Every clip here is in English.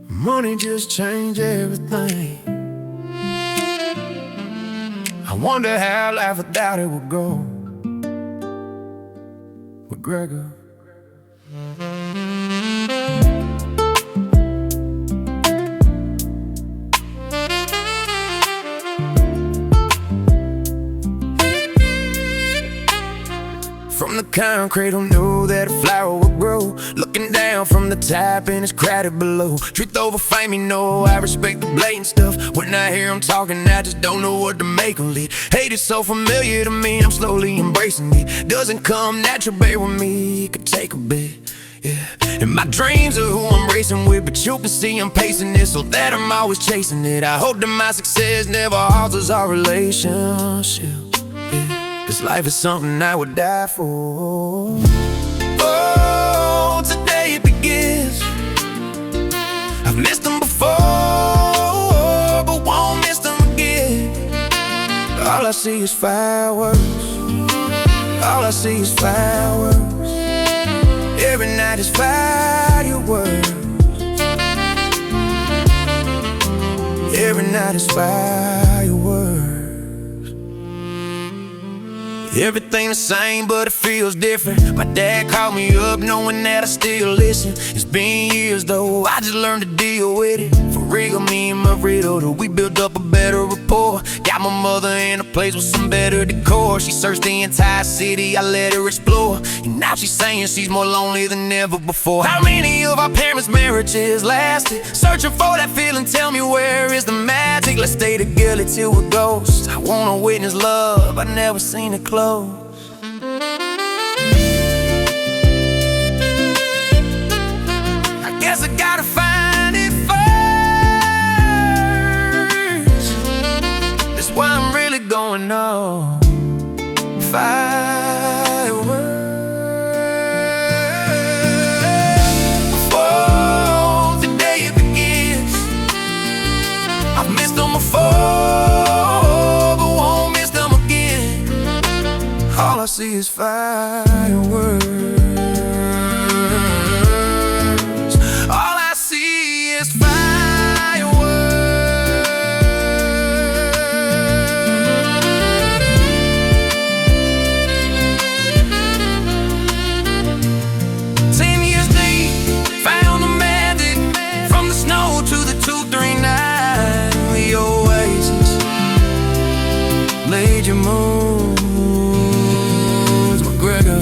Money just changed everything. I wonder how life without it would go. McGregor. From the concrete, who knew that a flower would grow? Looking down from the top and it's crowded below. Truth over fame, you know, I respect the blatant stuff. When I hear them talking, I just don't know what to make of it. Hate is so familiar to me, I'm slowly embracing it. Doesn't come natural, bear with me, it could take a bit, yeah. And my dreams are who I'm racing with, but you can see I'm pacing it, so that I'm always chasing it. I hope that my success never alters our relationship, yeah. This life is something I would die for. Oh, today it begins. I've missed them before, but won't miss them again. All I see is fireworks. All I see is fireworks. Every night is fireworks. Every night is fireworks. Everything the same, but it feels different. My dad called me up knowing that I still listen. It's been years though, I just learned to deal with it. For real, me and my riddle, we built up a better rapport. Got my mother in a place with some better decor. She searched the entire city, I let her explore. And now she's saying she's more lonely than ever before. How many of our parents' marriages lasted? Searching for that feeling, tell me where is the magic? Let's stay together till we're ghosts. I wanna witness love, I never seen it close. I guess I gotta find it first. That's why I'm really going on fireworks. Before the day it begins, I've missed them before, but won't miss them again. All I see is fireworks. All I see is fireworks. 10 years deep, found the magic. From the snow to the 239, the oasis laid your moon. McGregor.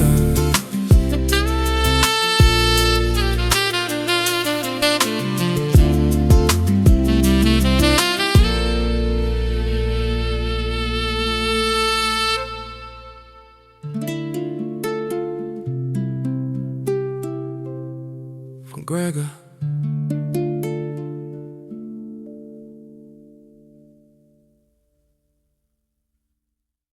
McGregor.